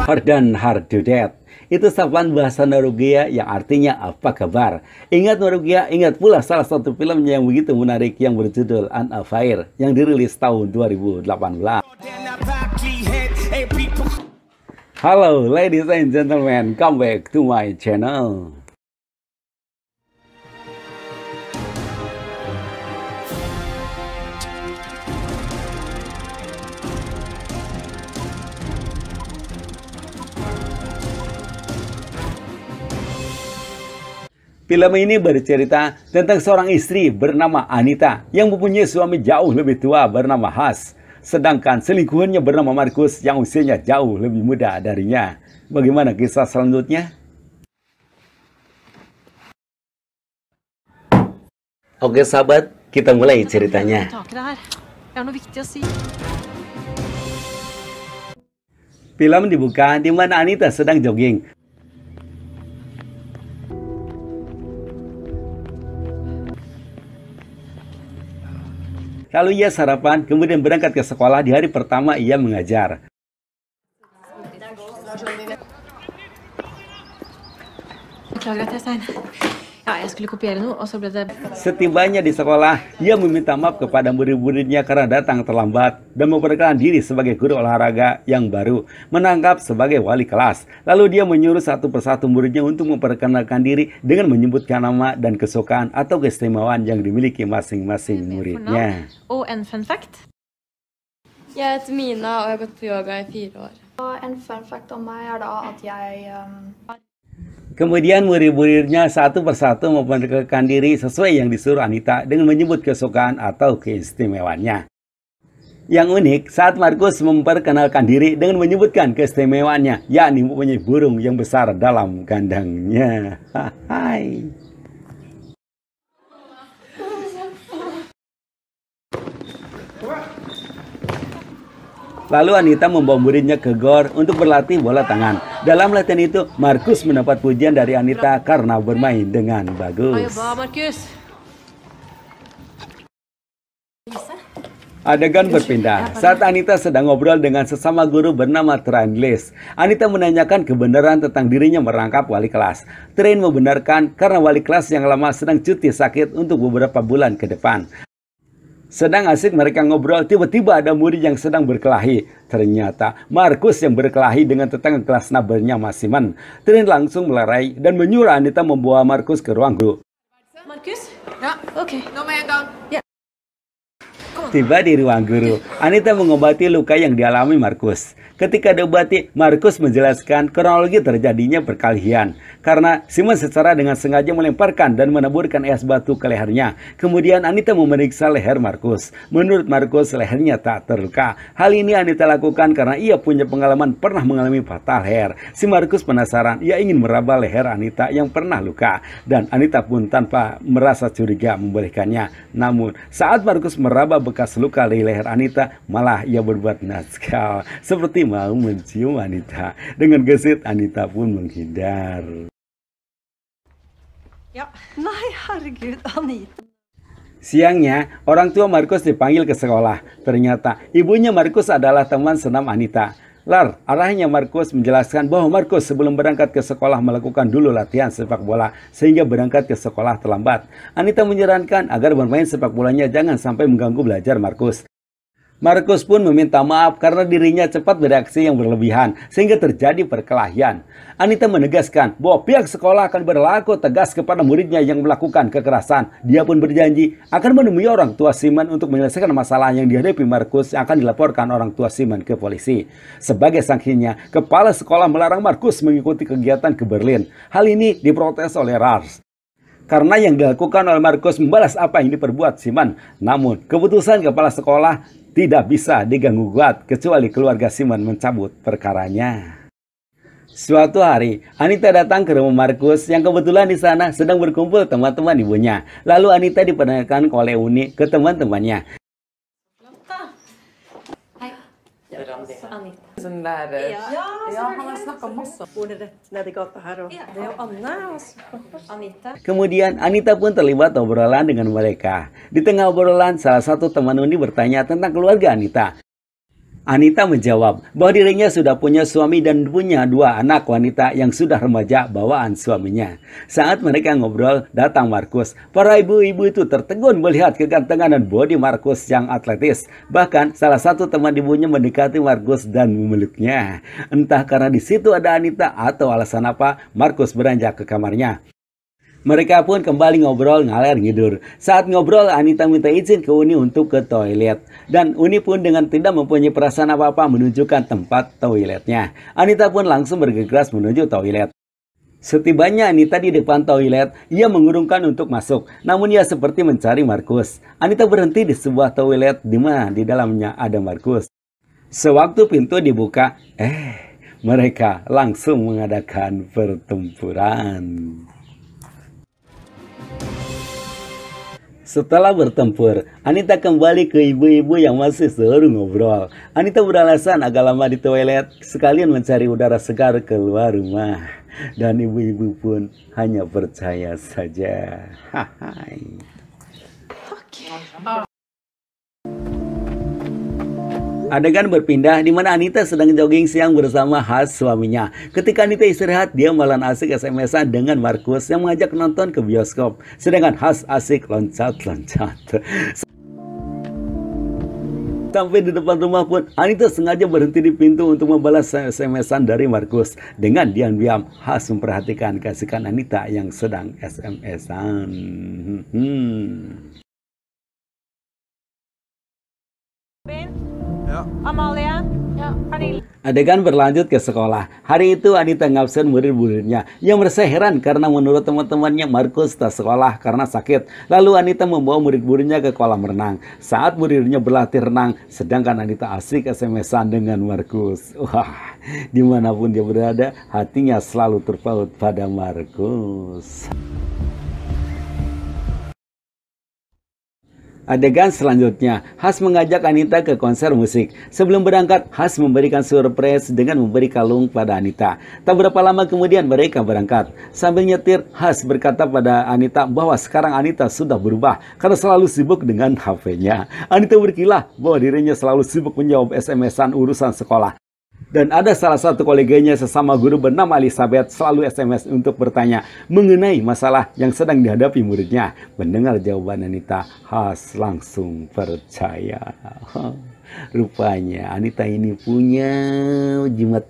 Hard dan hard to death. Itu sapaan bahasa Norwegia yang artinya apa kabar. Ingat Norwegia, ingat pula salah satu film yang begitu menarik yang berjudul An Affair yang dirilis tahun 2018. Halo ladies and gentlemen, come back to my channel. Film ini bercerita tentang seorang istri bernama Anita yang mempunyai suami jauh lebih tua bernama Has. Sedangkan selingkuhannya bernama Markus yang usianya jauh lebih muda darinya. Bagaimana kisah selanjutnya? Oke sahabat, kita mulai ceritanya. Film dibuka di mana Anita sedang jogging. Lalu ia sarapan, kemudian berangkat ke sekolah di hari pertama ia mengajar. Setibanya di sekolah, ia meminta maaf kepada murid-muridnya karena datang terlambat dan memperkenalkan diri sebagai guru olahraga yang baru, menangkap sebagai wali kelas. Lalu dia menyuruh satu persatu muridnya untuk memperkenalkan diri dengan menyebutkan nama dan kesukaan atau keistimewaan yang dimiliki masing-masing muridnya. Oh, en fun fact? Jeg heter Mina og jeg har gått på yoga i 4 år. En fun fact om meg da at jeg Kemudian murid-muridnya satu persatu memperkenalkan diri sesuai yang disuruh Anita dengan menyebut kesukaan atau keistimewaannya. Yang unik, saat Markus memperkenalkan diri dengan menyebutkan keistimewaannya, yakni mempunyai burung yang besar dalam kandangnya. Hai. Lalu Anita membawa muridnya ke gor untuk berlatih bola tangan. Dalam latihan itu, Markus mendapat pujian dari Anita karena bermain dengan bagus. Adegan berpindah. Saat Anita sedang ngobrol dengan sesama guru bernama Trainlis, Anita menanyakan kebenaran tentang dirinya merangkap wali kelas. Train membenarkan karena wali kelas yang lama sedang cuti sakit untuk beberapa bulan ke depan. Sedang asik mereka ngobrol, tiba-tiba ada murid yang sedang berkelahi. Ternyata Markus yang berkelahi dengan tetangga kelas bernama Simon. Trin langsung melerai dan menyuruh Anita membawa Markus ke ruang guru. Markus? Ja, oke. Nå med en gang. Ja. Tiba di ruang guru, Anita mengobati luka yang dialami Markus. Ketika diobati, Markus menjelaskan kronologi terjadinya perkelahian. Karena Simon secara dengan sengaja melemparkan dan menaburkan es batu ke lehernya. Kemudian Anita memeriksa leher Markus. Menurut Markus, lehernya tak terluka. Hal ini Anita lakukan karena ia punya pengalaman pernah mengalami patah leher. Si Markus penasaran, ia ingin meraba leher Anita yang pernah luka. Dan Anita pun tanpa merasa curiga membolehkannya. Namun, saat Markus meraba bekas luka di leher Anita, malah ia berbuat nakal. Seperti mau mencium Anita. Dengan gesit, Anita pun menghindar. Ja. Nei, herregud, Anita. Siangnya, orang tua Markus dipanggil ke sekolah. Ternyata, ibunya Markus adalah teman senam Anita. Arahnya Markus menjelaskan bahwa Markus sebelum berangkat ke sekolah melakukan dulu latihan sepak bola sehingga berangkat ke sekolah terlambat. Anita menyarankan agar bermain sepak bolanya jangan sampai mengganggu belajar Markus. Markus pun meminta maaf karena dirinya cepat bereaksi yang berlebihan sehingga terjadi perkelahian. Anita menegaskan bahwa pihak sekolah akan berlaku tegas kepada muridnya yang melakukan kekerasan. Dia pun berjanji akan menemui orang tua Simon untuk menyelesaikan masalah yang dihadapi Markus yang akan dilaporkan orang tua Simon ke polisi. Sebagai sanksinya, kepala sekolah melarang Markus mengikuti kegiatan ke Berlin. Hal ini diprotes oleh Lars. Karena yang dilakukan oleh Markus membalas apa yang diperbuat Simon. Namun, keputusan kepala sekolah tidak bisa diganggu gugat kecuali keluarga Simon mencabut perkaranya. Suatu hari, Anita datang ke rumah Markus yang kebetulan di sana sedang berkumpul teman-teman ibunya. Lalu Anita diperkenalkan oleh Uni ke teman-temannya. Kemudian Anita pun terlibat obrolan dengan mereka. Di tengah obrolan, salah satu teman Uni bertanya tentang keluarga Anita. Anita menjawab bahwa dirinya sudah punya suami dan punya 2 anak wanita yang sudah remaja bawaan suaminya. Saat mereka ngobrol, datang Markus. Para ibu-ibu itu tertegun melihat kegantengan dan bodi Markus yang atletis. Bahkan salah satu teman ibunya mendekati Markus dan memeluknya. Entah karena di situ ada Anita atau alasan apa, Markus beranjak ke kamarnya. Mereka pun kembali ngobrol ngalir ngidur. Saat ngobrol, Anita minta izin ke Uni untuk ke toilet. Dan Uni pun dengan tidak mempunyai perasaan apa-apa menunjukkan tempat toiletnya. Anita pun langsung bergegas menuju toilet. Setibanya Anita di depan toilet, ia mengurungkan untuk masuk. Namun ia seperti mencari Markus. Anita berhenti di sebuah toilet di mana di dalamnya ada Markus. Sewaktu pintu dibuka, mereka langsung mengadakan pertempuran. Setelah bertempur, Anita kembali ke ibu-ibu yang masih seru ngobrol. Anita beralasan agak lama di toilet, sekalian mencari udara segar keluar rumah. Dan ibu-ibu pun hanya percaya saja. Hai. Adegan berpindah di mana Anita sedang jogging siang bersama Has suaminya. Ketika Anita istirahat, dia malah asik SMS-an dengan Markus yang mengajak nonton ke bioskop. Sedangkan Has asik loncat-loncat. Sampai di depan rumah pun, Anita sengaja berhenti di pintu untuk membalas SMS-an dari Markus. Dengan diam-diam, Has memperhatikan kasihkan Anita yang sedang SMS-an. Amalia? Ja. Adegan berlanjut ke sekolah. Hari itu Anita ngabsen murid-muridnya. Ia merasa heran karena menurut teman-temannya Markus tak sekolah karena sakit. Lalu Anita membawa murid-muridnya ke kolam renang. Saat muridnya berlatih renang, sedangkan Anita asik SMS-an dengan Markus. Wah, dimanapun dia berada, hatinya selalu terpaut pada Markus. Adegan selanjutnya, Has mengajak Anita ke konser musik. Sebelum berangkat, Has memberikan surprise dengan memberi kalung pada Anita. Tak berapa lama kemudian mereka berangkat. Sambil nyetir, Has berkata pada Anita bahwa sekarang Anita sudah berubah karena selalu sibuk dengan HP-nya. Anita berkilah bahwa dirinya selalu sibuk menjawab SMS-an urusan sekolah. Dan ada salah satu koleganya sesama guru bernama Elizabeth selalu SMS untuk bertanya mengenai masalah yang sedang dihadapi muridnya. Mendengar jawaban Anita, Has langsung percaya. Rupanya Anita ini punya jimat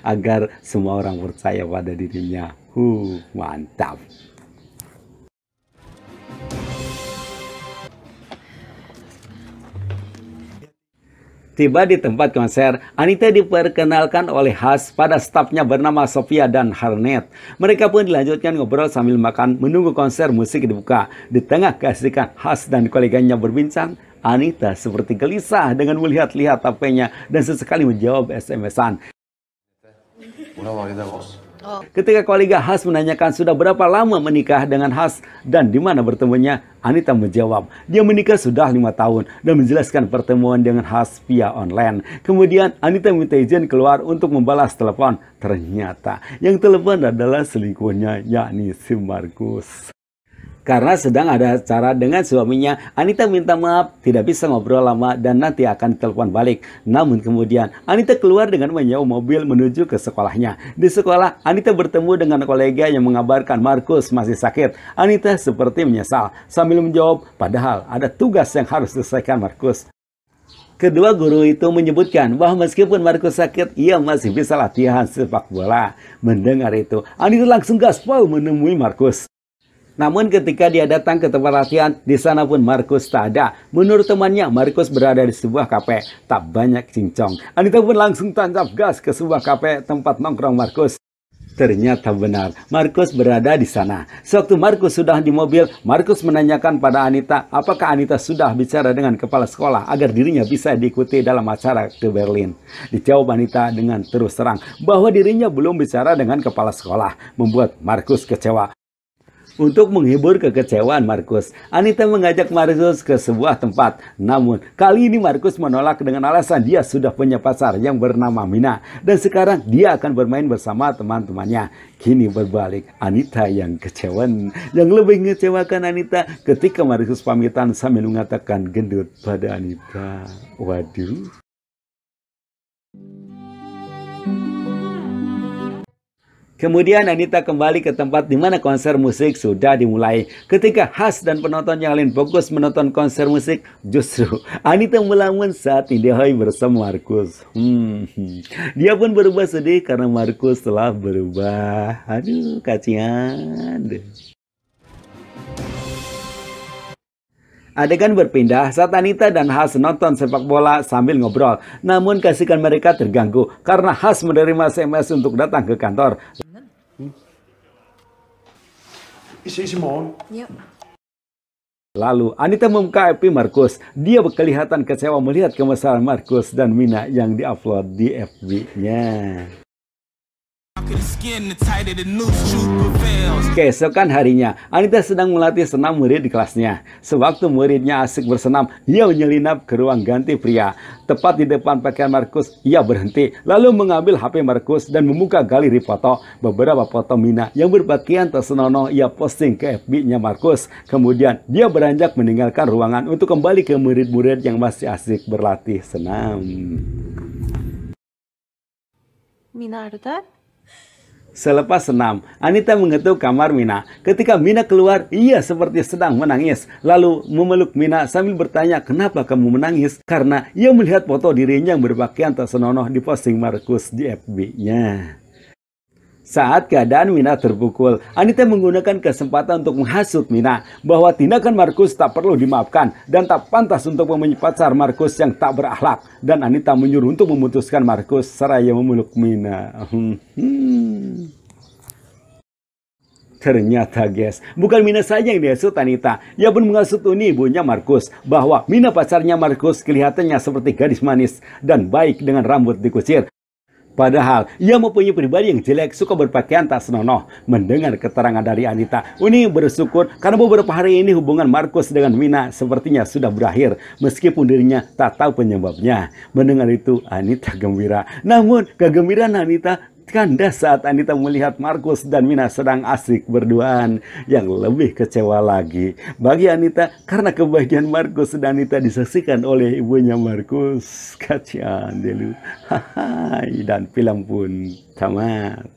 agar semua orang percaya pada dirinya. Mantap. Tiba di tempat konser, Anita diperkenalkan oleh Has pada stafnya bernama Sofia dan Harnet. Mereka pun dilanjutkan ngobrol sambil makan menunggu konser musik dibuka. Di tengah keasikan Has dan koleganya berbincang, Anita seperti gelisah dengan melihat-lihat HP-nya dan sesekali menjawab SMS-an. Ketika kolega Has menanyakan sudah berapa lama menikah dengan Has dan di mana bertemunya, Anita menjawab dia menikah sudah 5 tahun dan menjelaskan pertemuan dengan Has via online. Kemudian Anita minta izin keluar untuk membalas telepon. Ternyata yang telepon adalah selingkuhnya, yakni si Markus. Karena sedang ada acara dengan suaminya, Anita minta maaf, tidak bisa ngobrol lama dan nanti akan telepon balik. Namun kemudian, Anita keluar dengan menyewa mobil menuju ke sekolahnya. Di sekolah, Anita bertemu dengan kolega yang mengabarkan Markus masih sakit. Anita seperti menyesal, sambil menjawab, padahal ada tugas yang harus diselesaikan Markus. Kedua guru itu menyebutkan bahwa meskipun Markus sakit, ia masih bisa latihan sepak bola. Mendengar itu, Anita langsung gaspol menemui Markus. Namun ketika dia datang ke tempat latihan, di sana pun Markus tak ada. Menurut temannya, Markus berada di sebuah kafe. Tak banyak cincong. Anita pun langsung tancap gas ke sebuah kafe tempat nongkrong Markus. Ternyata benar, Markus berada di sana. Sewaktu Markus sudah di mobil, Markus menanyakan pada Anita apakah Anita sudah bicara dengan kepala sekolah agar dirinya bisa diikuti dalam acara ke Berlin. Dijawab Anita dengan terus terang bahwa dirinya belum bicara dengan kepala sekolah, membuat Markus kecewa. Untuk menghibur kekecewaan Markus, Anita mengajak Markus ke sebuah tempat. Namun, kali ini Markus menolak dengan alasan dia sudah punya pacar yang bernama Mina. Dan sekarang dia akan bermain bersama teman-temannya. Kini berbalik, Anita yang kecewa. Yang lebih mengecewakan Anita ketika Markus pamitan sambil mengatakan gendut pada Anita. Waduh. Kemudian Anita kembali ke tempat di mana konser musik sudah dimulai. Ketika Has dan penonton yang lain fokus menonton konser musik, justru Anita melamun saat tidihai bersama Markus. Dia pun berubah sedih karena Markus telah berubah. Aduh, kasihan deh. Adegan berpindah saat Anita dan Has nonton sepak bola sambil ngobrol. Namun kasihkan mereka terganggu karena Has menerima SMS untuk datang ke kantor. Vi ses i morgen. Yep. Lalu Anita membuka FB Markus. Dia kelihatan kecewa melihat kemesraan Markus dan Mina yang diupload di FB-nya. Keesokan harinya, Anita sedang melatih senam murid di kelasnya. Sewaktu muridnya asik bersenam, ia menyelinap ke ruang ganti pria. Tepat di depan pakaian Markus, ia berhenti, lalu mengambil HP Markus dan membuka galeri foto. Beberapa foto Mina yang berpakaian tak senonoh ia posting ke FB-nya Markus. Kemudian, dia beranjak meninggalkan ruangan untuk kembali ke murid-murid yang masih asik berlatih senam. Mina, are you there? Selepas senam, Anita mengetuk kamar Mina. Ketika Mina keluar, ia seperti sedang menangis. Lalu memeluk Mina sambil bertanya, kenapa kamu menangis? Karena ia melihat foto dirinya yang berpakaian tak senonoh diposting Markus di FB-nya. Saat keadaan Mina terpukul, Anita menggunakan kesempatan untuk menghasut Mina bahwa tindakan Markus tak perlu dimaafkan dan tak pantas untuk memilih pacar Markus yang tak berakhlak. Dan Anita menyuruh untuk memutuskan Markus seraya memeluk Mina. Ternyata guys, bukan Mina saja yang dihasut Anita. Ia pun menghasut Uni, ibunya Markus, bahwa Mina pacarnya Markus kelihatannya seperti gadis manis dan baik dengan rambut dikucir. Padahal, ia mempunyai pribadi yang jelek, suka berpakaian tak senonoh. Mendengar keterangan dari Anita, Uni bersyukur karena beberapa hari ini hubungan Markus dengan Mina sepertinya sudah berakhir, meskipun dirinya tak tahu penyebabnya. Mendengar itu, Anita gembira. Namun, kegembiraan Anita kandas saat Anita melihat Markus dan Mina sedang asik berduaan. Yang lebih kecewa lagi bagi Anita karena kebahagiaan Markus dan Anita disaksikan oleh ibunya Markus. Kasihan dulu. Dan film pun tamat.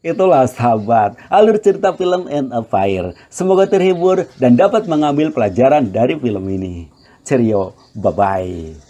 Itulah sahabat, alur cerita film End of Fire. Semoga terhibur dan dapat mengambil pelajaran dari film ini. Cheerio, bye-bye.